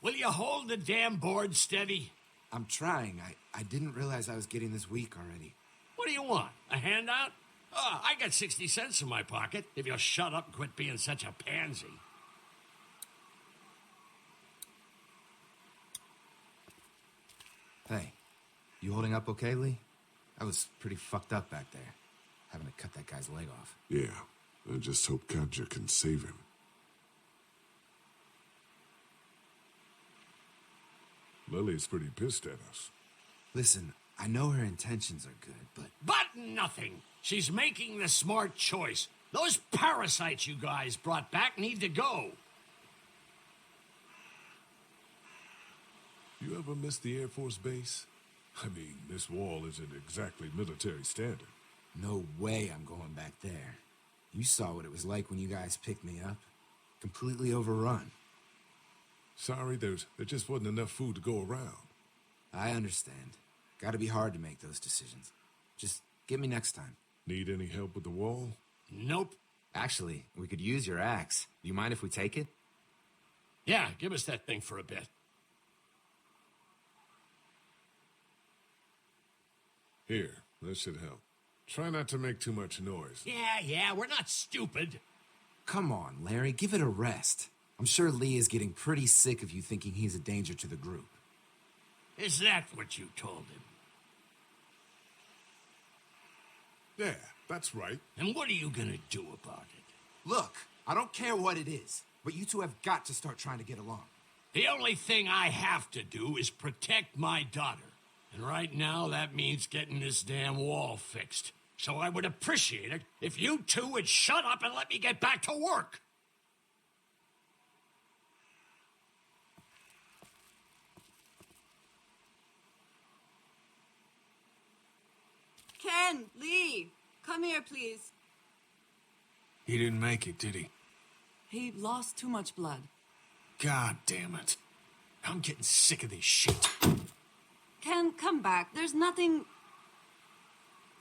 Will you hold the damn board steady? I'm trying. I didn't realize I was getting this weak already. What do you want? A handout? Oh, I got 60 cents in my pocket if you'll shut up and quit being such a pansy. Hey, you holding up okay, Lee? I was pretty fucked up back there, having to cut that guy's leg off. Yeah, I just hope Katja can save him. Lily's pretty pissed at us. Listen, I know her intentions are good, but... But nothing. She's making the smart choice. Those parasites you guys brought back need to go. You ever miss the Air Force Base? I mean, this wall isn't exactly military standard. No way I'm going back there. You saw what it was like when you guys picked me up. Completely overrun. Sorry, there just wasn't enough food to go around. I understand. Gotta be hard to make those decisions. Just get me next time. Need any help with the wall? Nope. Actually, we could use your axe. Do you mind if we take it? Yeah, give us that thing for a bit. Here, that should help. Try not to make too much noise. Yeah, we're not stupid. Come on, Larry, give it a rest. I'm sure Lee is getting pretty sick of you thinking he's a danger to the group. Is that what you told him? Yeah, that's right. And what are you gonna do about it? Look, I don't care what it is, but you two have got to start trying to get along. The only thing I have to do is protect my daughter. And right now, that means getting this damn wall fixed. So I would appreciate it if you two would shut up and let me get back to work. Ken, Lee, come here, please. He didn't make it, did he? He lost too much blood. God damn it. I'm getting sick of this shit. Ken, come back. There's nothing...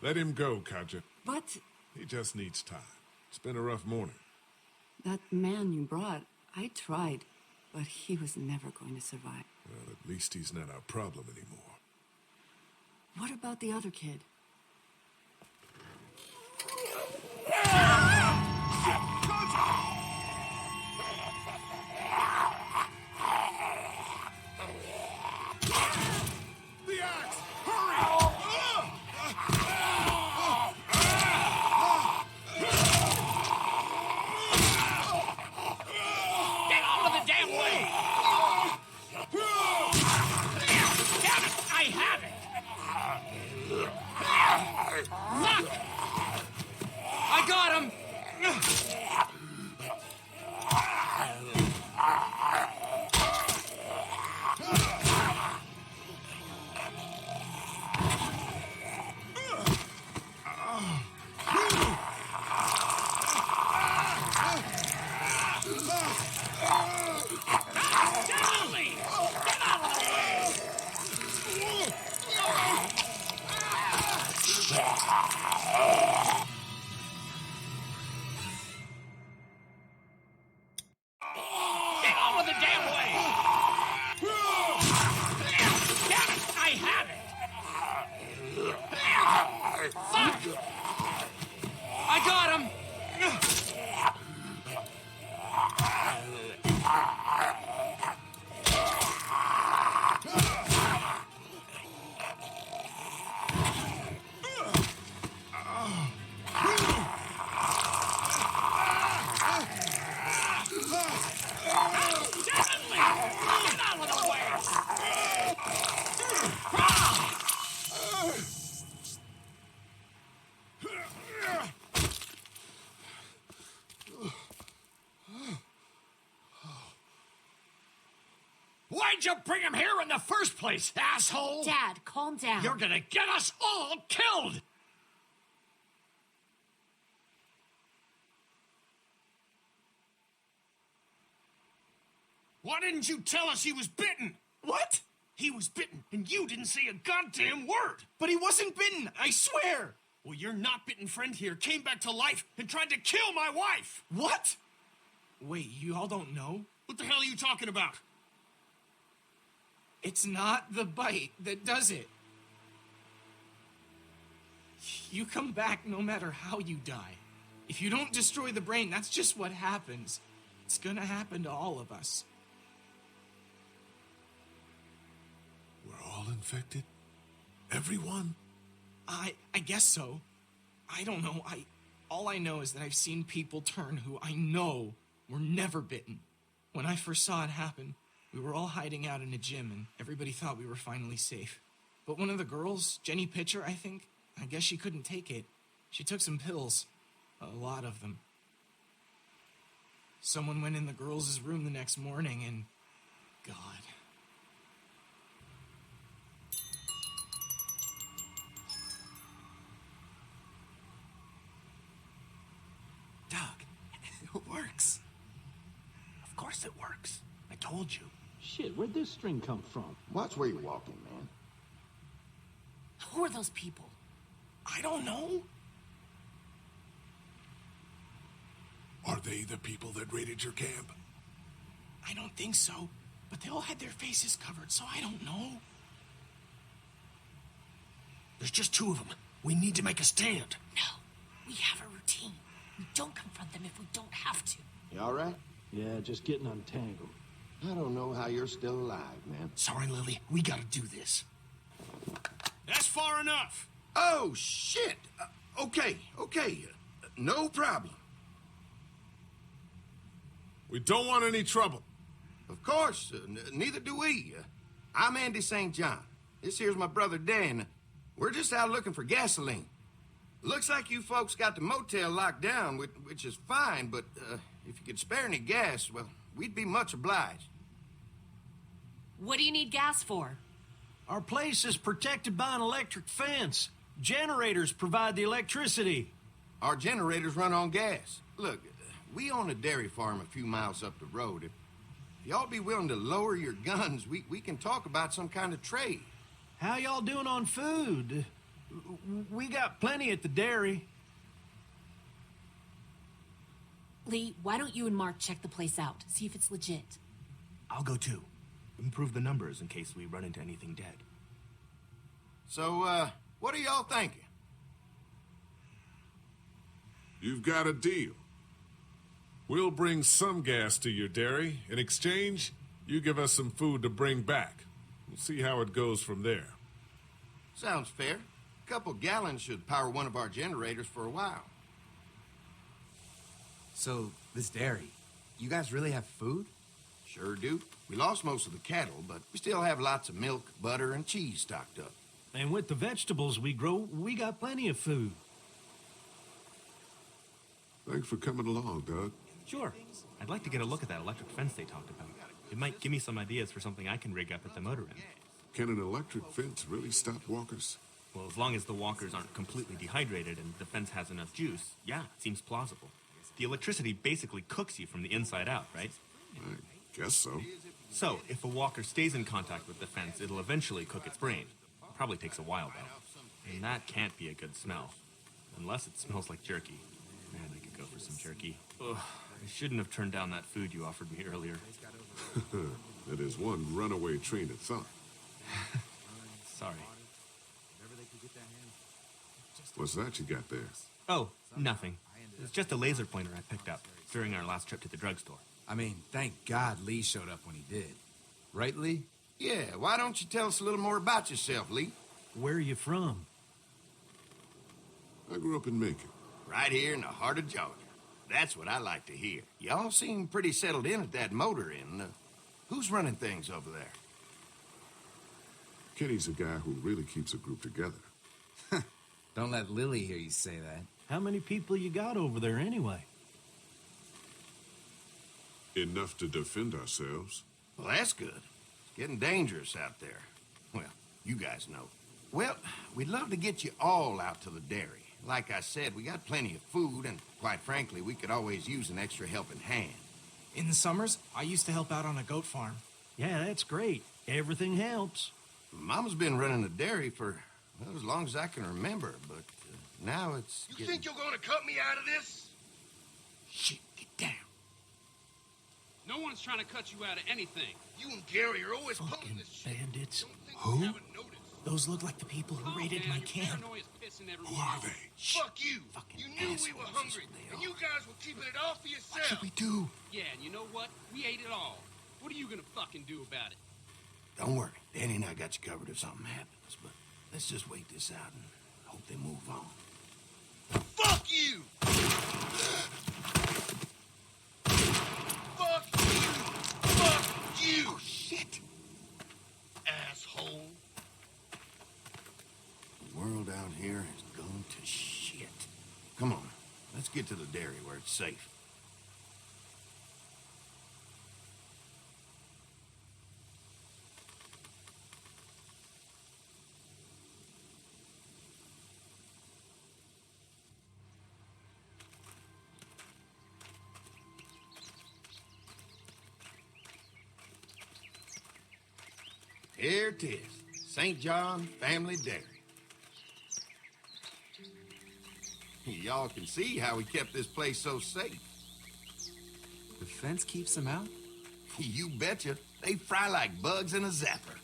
Let him go, Katja. But He just needs time. It's been a rough morning. that man you brought, I tried, but he was never going to survive. Well, at least he's not our problem anymore. What about the other kid? The axe! Hurry! Get out of the damn way! Damn it! I have it! Fuck! I got him! Stanley! Get out of the way! Get out of the damn way! Damn it! I have it! Fuck! I got him! Stanley! Get out of the way! Why'd you bring him here in the first place, asshole? Dad, calm down. You're gonna get us all killed! Why didn't you tell us he was bitten? What? He was bitten, and you didn't say a goddamn word. But he wasn't bitten, I swear! Well, your not bitten friend here came back to life and tried to kill my wife. What? Wait, you all don't know? What the hell are you talking about? It's not the bite that does it. You come back no matter how you die. If you don't destroy the brain, that's just what happens. It's gonna happen to all of us. We're all infected? Everyone? I guess so. I don't know. All I know is that I've seen people turn who I know were never bitten. When I first saw it happen, we were all hiding out in a gym and everybody thought we were finally safe. But one of the girls, Jenny Pitcher, I think, I guess she couldn't take it. She took some pills. A lot of them. Someone went in the girls' room the next morning and... God. Doug, it works. Of course it works. I told you. Shit, where'd this string come from? Watch where you're walking, man. Who are those people? I don't know. Are they the people that raided your camp? I don't think so. But they all had their faces covered, so I don't know. There's just 2 of them. We need to make a stand. No, we have a routine. We don't confront them if we don't have to. You all right? Yeah, just getting untangled. I don't know how you're still alive, man. Sorry, Lily. We gotta do this. That's far enough. Oh, shit. Okay. No problem. We don't want any trouble. Of course, neither do we. I'm Andy St. John. This here's my brother Dan. We're just out looking for gasoline. Looks like you folks got the motel locked down, which is fine, but if you could spare any gas, well, we'd be much obliged. What do you need gas for? Our place is protected by an electric fence. Generators provide the electricity. Our generators run on gas. Look, we own a dairy farm a few miles up the road. If y'all be willing to lower your guns, we can talk about some kind of trade. How y'all doing on food? We got plenty at the dairy. Lee, why don't you and Mark check the place out, see if it's legit? I'll go too. Improve the numbers in case we run into anything dead. So, what are y'all thinking? You've got a deal. We'll bring some gas to your dairy. In exchange, you give us some food to bring back. We'll see how it goes from there. Sounds fair. A couple gallons should power one of our generators for a while. So, this dairy, you guys really have food? Sure do. We lost most of the cattle, but we still have lots of milk, butter, and cheese stocked up. And with the vegetables we grow, we got plenty of food. Thanks for coming along, Doug. Sure. I'd like to get a look at that electric fence they talked about. It might give me some ideas for something I can rig up at the motor inn. Can an electric fence really stop walkers? Well, as long as the walkers aren't completely dehydrated and the fence has enough juice, yeah, it seems plausible. The electricity basically cooks you from the inside out, right? I guess so. So, if a walker stays in contact with the fence, it'll eventually cook its brain. Probably takes a while, though. And that can't be a good smell. Unless it smells like jerky. Man, I could go for some jerky. Ugh, I shouldn't have turned down that food you offered me earlier. That is one runaway train of thought. Sorry. What's that you got there? Oh, nothing. It's just a laser pointer I picked up during our last trip to the drugstore. I mean, thank God Lee showed up when he did. Right, Lee? Yeah, why don't you tell us a little more about yourself, Lee? Where are you from? I grew up in Macon. Right here in the heart of Georgia. That's what I like to hear. Y'all seem pretty settled in at that motor inn. Who's running things over there? Kenny's a guy who really keeps a group together. Don't let Lily hear you say that. How many people you got over there anyway? Enough to defend ourselves. Well, that's good. It's getting dangerous out there. Well, you guys know. Well, we'd love to get you all out to the dairy. Like I said, we got plenty of food, and quite frankly, we could always use an extra helping hand. In the summers, I used to help out on a goat farm. Yeah, that's great. Everything helps. Mama's been running the dairy for, well, as long as I can remember, but now it's You think you're gonna cut me out of this? Shit, get down. No one's trying to cut you out of anything. You and Gary are always pulling Fucking this shit. bandits. Who? Those look like the people who raided my camp. Who are they? Fuck you. You knew we were hungry, and you guys were keeping it all for yourself. What should we do? Yeah, and you know what? We ate it all. What are you gonna fucking do about it? Don't worry. Danny and I got you covered if something happens, but let's just wait this out and hope they move on. Fuck you! Fuck you! Fuck you! Oh, shit! Asshole. The world out here has gone to shit. Come on, let's get to the dairy where it's safe. Here it is, St. John Family Dairy. Y'all can see how we kept this place so safe. The fence keeps them out? You betcha. They fry like bugs in a zapper.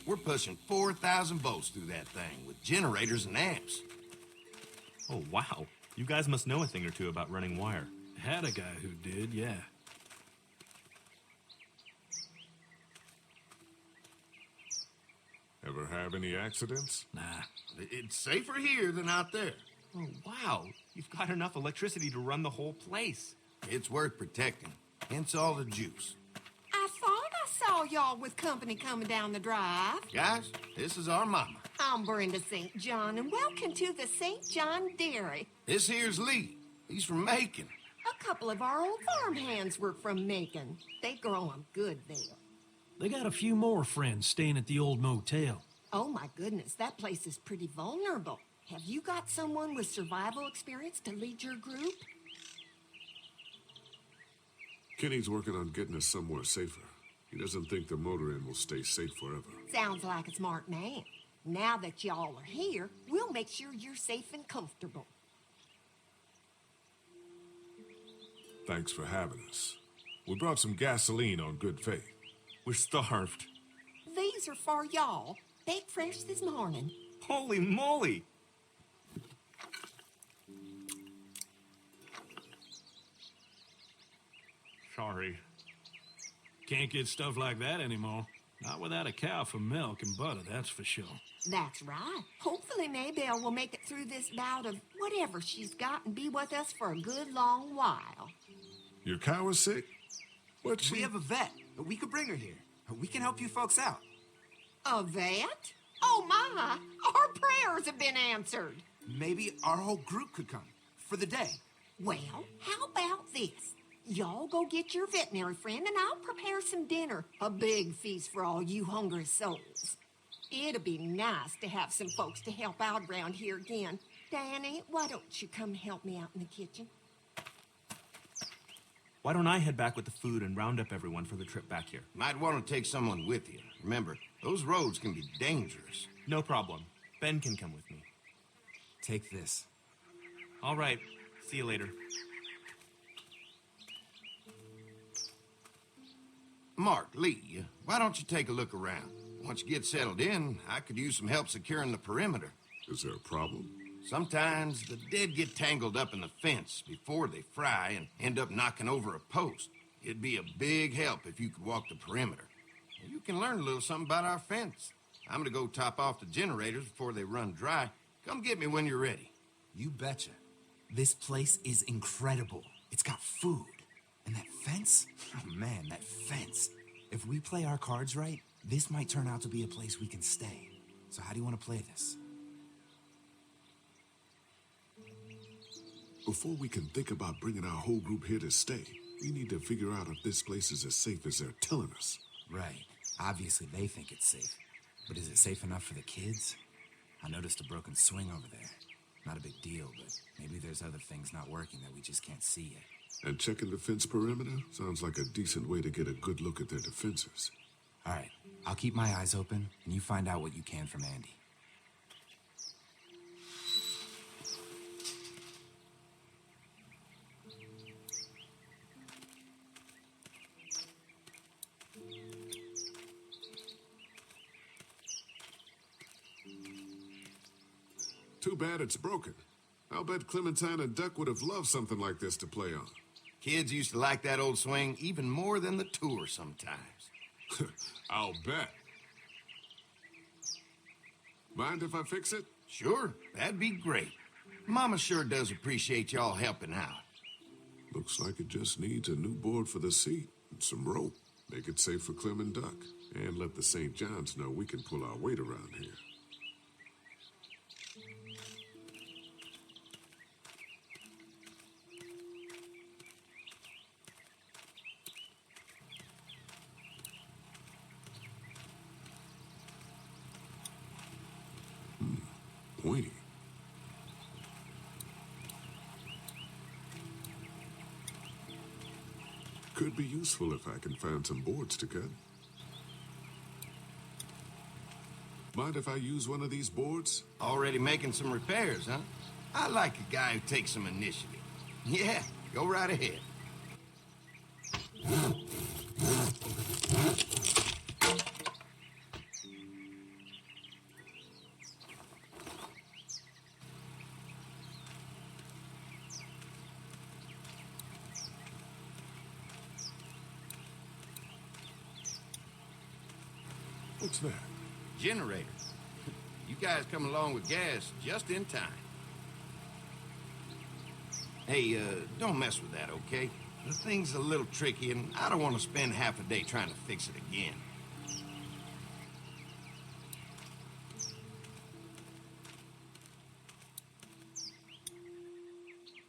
We're pushing 4,000 volts through that thing with generators and amps. Oh, wow. You guys must know a thing or two about running wire. Had a guy who did, yeah. Ever have any accidents? Nah. It's safer here than out there. Oh, wow. You've got enough electricity to run the whole place. It's worth protecting, hence all the juice. I thought I saw y'all with company coming down the drive. Guys, this is our mama. I'm Brenda St. John, and welcome to the St. John Dairy. This here's Lee. He's from Macon. A couple of our old farm hands were from Macon. They grow 'em good there. They got a few more friends staying at the old motel. Oh my goodness, that place is pretty vulnerable. Have you got someone with survival experience to lead your group? Kenny's working on getting us somewhere safer. He doesn't think the motor inn will stay safe forever. Sounds like a smart man. Now that y'all are here, we'll make sure you're safe and comfortable. Thanks for having us. We brought some gasoline on good faith. We're starved. These are for y'all. Baked fresh this morning. Holy moly! Sorry. Can't get stuff like that anymore. Not without a cow for milk and butter, that's for sure. That's right. Hopefully Maybelle will make it through this bout of whatever she's got and be with us for a good long while. Your cow is sick? What's she? We have a vet. We could bring her here. We can help you folks out. A vet? Oh my! Our prayers have been answered. Maybe our whole group could come for the day. Well, how about this? Y'all go get your veterinary friend and I'll prepare some dinner. A big feast for all you hungry souls. It'll be nice to have some folks to help out around here again. Danny, why don't you come help me out in the kitchen? Why don't I head back with the food and round up everyone for the trip back here? Might want to take someone with you. Remember, those roads can be dangerous. No problem. Ben can come with me. Take this. All right. See you later. Mark, Lee, why don't you take a look around? Once you get settled in, I could use some help securing the perimeter. Is there a problem? Sometimes the dead get tangled up in the fence before they fry and end up knocking over a post. It'd be a big help if you could walk the perimeter. You can learn a little something about our fence. I'm gonna go top off the generators before they run dry. Come get me when you're ready. You betcha. This place is incredible. It's got food. And that fence? Oh man, that fence. If we play our cards right, this might turn out to be a place we can stay. So how do you want to play this? Before we can think about bringing our whole group here to stay, we need to figure out if this place is as safe as they're telling us. Right. Obviously they think it's safe. But is it safe enough for the kids? I noticed a broken swing over there. Not a big deal, but maybe there's other things not working that we just can't see yet. And checking the fence perimeter sounds like a decent way to get a good look at their defenses. All right, I'll keep my eyes open, and you find out what you can from Andy. Too bad it's broken. I'll bet Clementine and Duck would have loved something like this to play on. Kids used to like that old swing even more than the tour sometimes. I'll bet. Mind if I fix it? Sure, that'd be great. Mama sure does appreciate y'all helping out. Looks like it just needs a new board for the seat and some rope. Make it safe for Clem and Duck. And let the St. John's know we can pull our weight around here. Pointy. Could be useful if I can find some boards to cut. Mind if I use one of these boards? Already making some repairs, huh? I like a guy who takes some initiative. Yeah, go right ahead. What's that? Generator. You guys come along with gas just in time. Hey, don't mess with that, okay? The thing's a little tricky, and I don't want to spend half a day trying to fix it again.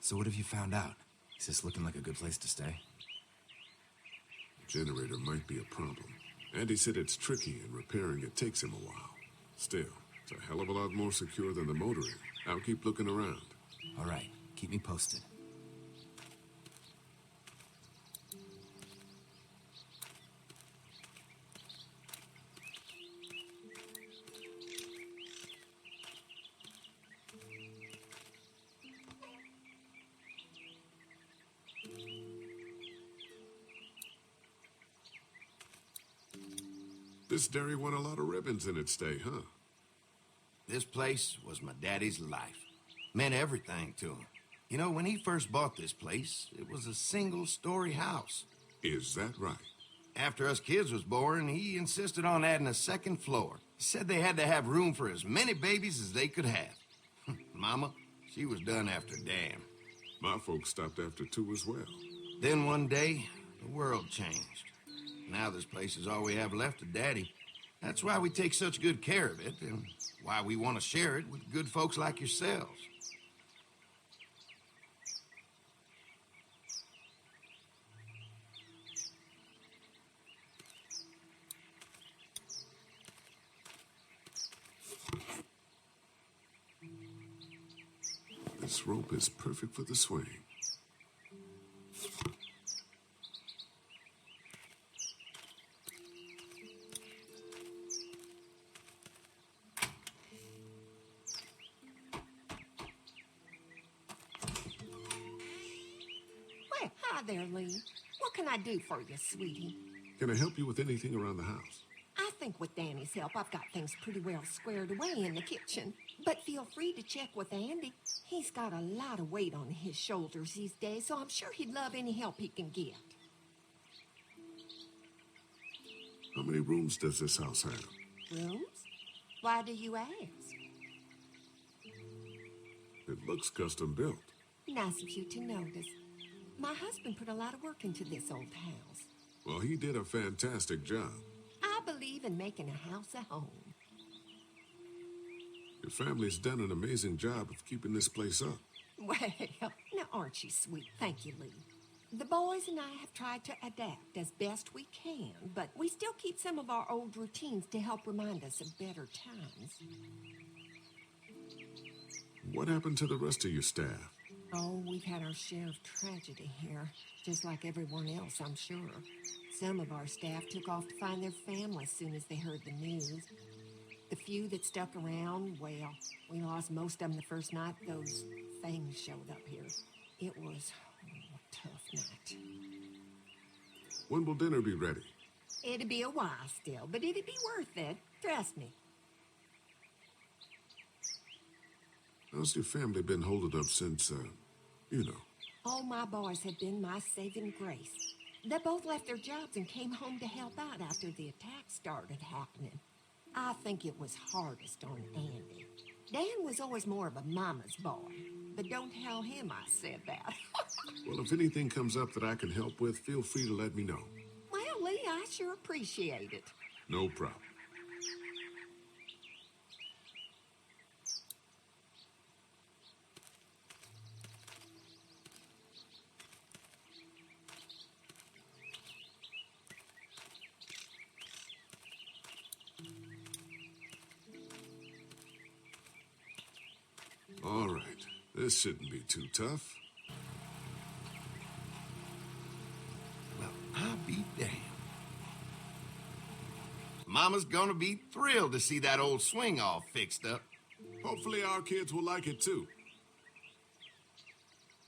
So what have you found out? Is this looking like a good place to stay? The generator might be a problem. Andy said it's tricky and repairing it takes him a while. Still, it's a hell of a lot more secure than the motoring. I'll keep looking around. All right, keep me posted. This dairy won a lot of ribbons in its day, huh? This place was my daddy's life. Meant everything to him. You know, when he first bought this place, it was a single-story house. Is that right? After us kids was born, he insisted on adding a second floor. Said they had to have room for as many babies as they could have. Mama, she was done after Dan. My folks stopped after 2 as well. Then one day, the world changed. Now this place is all we have left of Daddy. That's why we take such good care of it, and why we want to share it with good folks like yourselves. This rope is perfect for the swing. Well, hi there, Lee. What can I do for you, sweetie? Can I help you with anything around the house? I think with Danny's help, I've got things pretty well squared away in the kitchen. But feel free to check with Andy. He's got a lot of weight on his shoulders these days, so I'm sure he'd love any help he can get. How many rooms does this house have? Rooms? Why do you ask? It looks custom built. Nice of you to notice. My husband put a lot of work into this old house. Well, he did a fantastic job. I believe in making a house a home. Your family's done an amazing job of keeping this place up. Well, now aren't you sweet? Thank you, Lee. The boys and I have tried to adapt as best we can, but we still keep some of our old routines to help remind us of better times. What happened to the rest of your staff? Oh, we've had our share of tragedy here, just like everyone else, I'm sure. Some of our staff took off to find their families as soon as they heard the news. The few that stuck around, well, we lost most of them the first night those things showed up here. It was a tough night. When will dinner be ready? It'll be a while still, but it'll be worth it. Trust me. How's your family been holding up since, you know? All my boys have been my saving grace. They both left their jobs and came home to help out after the attack started happening. I think it was hardest on Andy. Dan was always more of a mama's boy, but don't tell him I said that. Well, if anything comes up that I can help with, feel free to let me know. Well, Lee, I sure appreciate it. No problem. All right, this shouldn't be too tough. Well, I'll be damned. Mama's gonna be thrilled to see that old swing all fixed up. Hopefully our kids will like it too.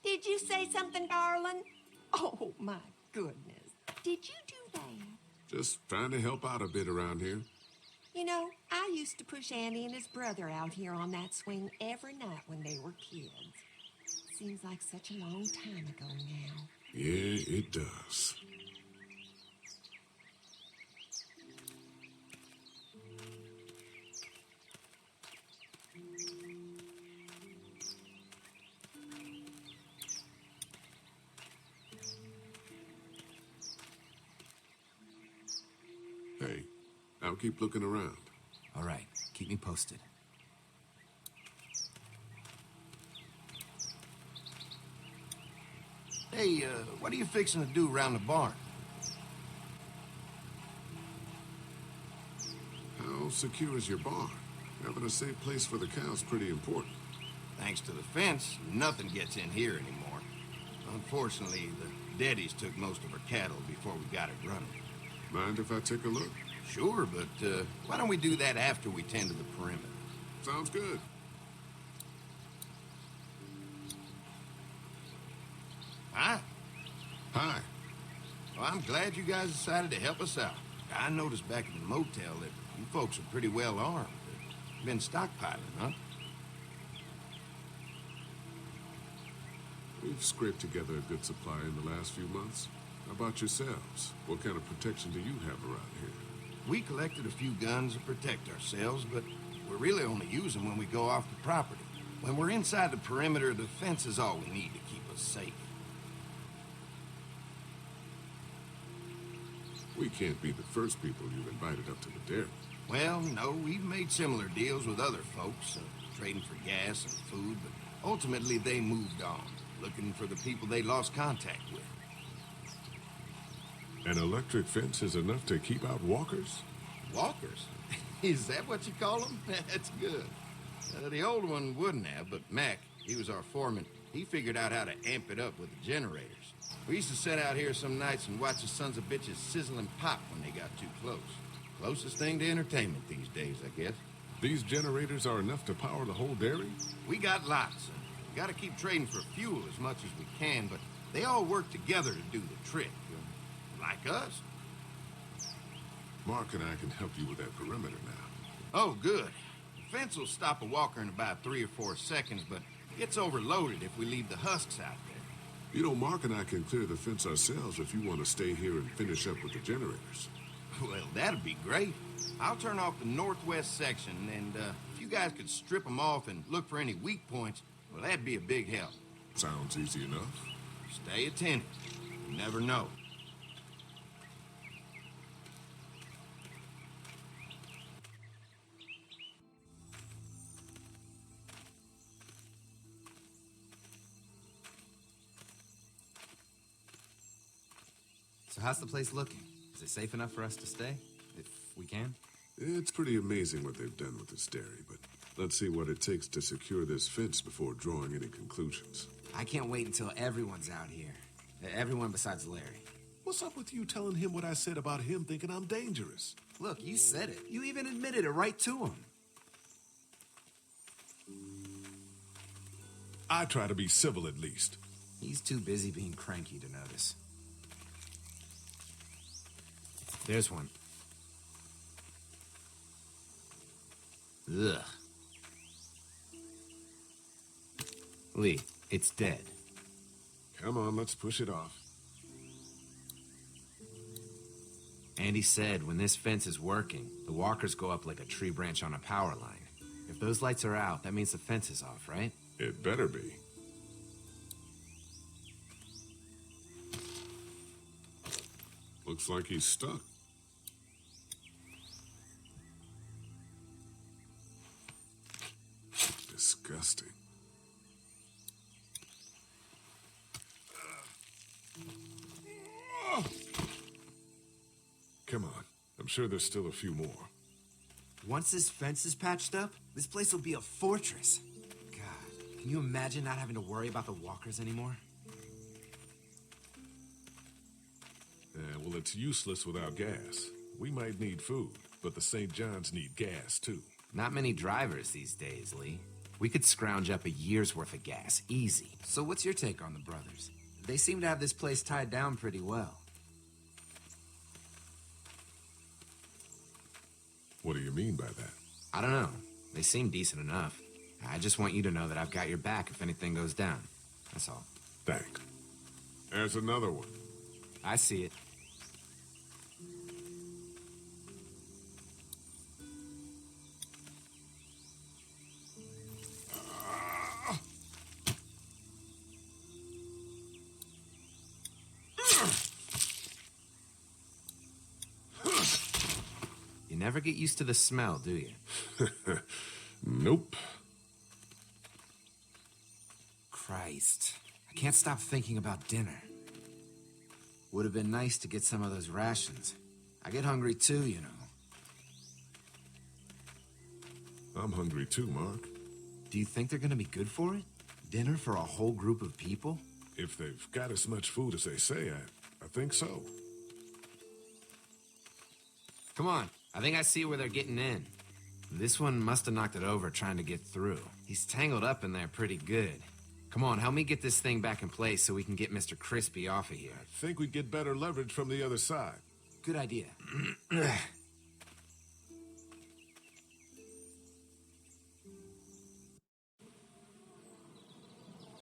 Did you say something, darling? Oh, my goodness. Did you do that? Just trying to help out a bit around here. You know, I used to push Andy and his brother out here on that swing every night when they were kids. Seems like such a long time ago now. Yeah, it does. Hey, I'll keep looking around. All right, keep me posted. Hey, what are you fixing to do around the barn? How secure is your barn? Having a safe place for the cows pretty important. Thanks to the fence, nothing gets in here anymore. Unfortunately, the Daddies took most of our cattle before we got it running. Mind if I take a look? Sure, but why don't we do that after we tend to the perimeter? Sounds good. Hi. Hi. Well, I'm glad you guys decided to help us out. I noticed back at the motel that you folks are pretty well armed. Been stockpiling, huh? We've scraped together a good supply in the last few months. How about yourselves? What kind of protection do you have around here? We collected a few guns to protect ourselves, but we really only use them when we go off the property. When we're inside the perimeter, the fence is all we need to keep us safe. We can't be the first people you've invited up to the dairy. Well, no, we've made similar deals with other folks, trading for gas and food, but ultimately they moved on, looking for the people they lost contact with. An electric fence is enough to keep out walkers? Walkers? Is that what you call them? That's good. The old one wouldn't have, but Mac, he was our foreman, he figured out how to amp it up with the generators. We used to sit out here some nights and watch the sons of bitches sizzle and pop when they got too close. Closest thing to entertainment these days, I guess. These generators are enough to power the whole dairy? We got lots. We gotta keep trading for fuel as much as we can, but they all work together to do the trick. Like us. Mark and I can help you with that perimeter now. Oh, good. The fence will stop a walker in about 3 or 4 seconds, but it gets overloaded if we leave the husks out there. You know, Mark and I can clear the fence ourselves if you want to stay here and finish up with the generators. Well, that'd be great. I'll turn off the northwest section, and if you guys could strip them off and look for any weak points, well, that'd be a big help. Sounds easy enough. Stay attentive. You never know. So how's the place looking? Is it safe enough for us to stay? If we can? It's pretty amazing what they've done with this dairy, but let's see what it takes to secure this fence before drawing any conclusions. I can't wait until everyone's out here. Everyone besides Larry. What's up with you telling him what I said about him thinking I'm dangerous? Look, you said it. You even admitted it right to him. I try to be civil at least. He's too busy being cranky to notice. There's one. Ugh. Lee, it's dead. Come on, let's push it off. Andy said when this fence is working, the walkers go up like a tree branch on a power line. If those lights are out, that means the fence is off, right? It better be. Looks like he's stuck. Disgusting. Come on. I'm sure there's still a few more. Once this fence is patched up, this place will be a fortress. God, can you imagine not having to worry about the walkers anymore? Well, it's useless without gas. We might need food, but the St. John's need gas, too. Not many drivers these days, Lee. We could scrounge up a year's worth of gas, easy. So what's your take on the brothers? They seem to have this place tied down pretty well. What do you mean by that? I don't know. They seem decent enough. I just want you to know that I've got your back if anything goes down. That's all. Thanks. There's another one. I see it. You never get used to the smell, do you? Nope. Christ. I can't stop thinking about dinner. Would have been nice to get some of those rations. I get hungry too, you know. I'm hungry too, Mark. Do you think they're gonna be good for it? Dinner for a whole group of people? If they've got as much food as they say, I think so. Come on. I think I see where they're getting in. This one must have knocked it over trying to get through. He's tangled up in there pretty good. Come on, help me get this thing back in place so we can get Mr. Crispy off of here. I think we'd get better leverage from the other side. Good idea.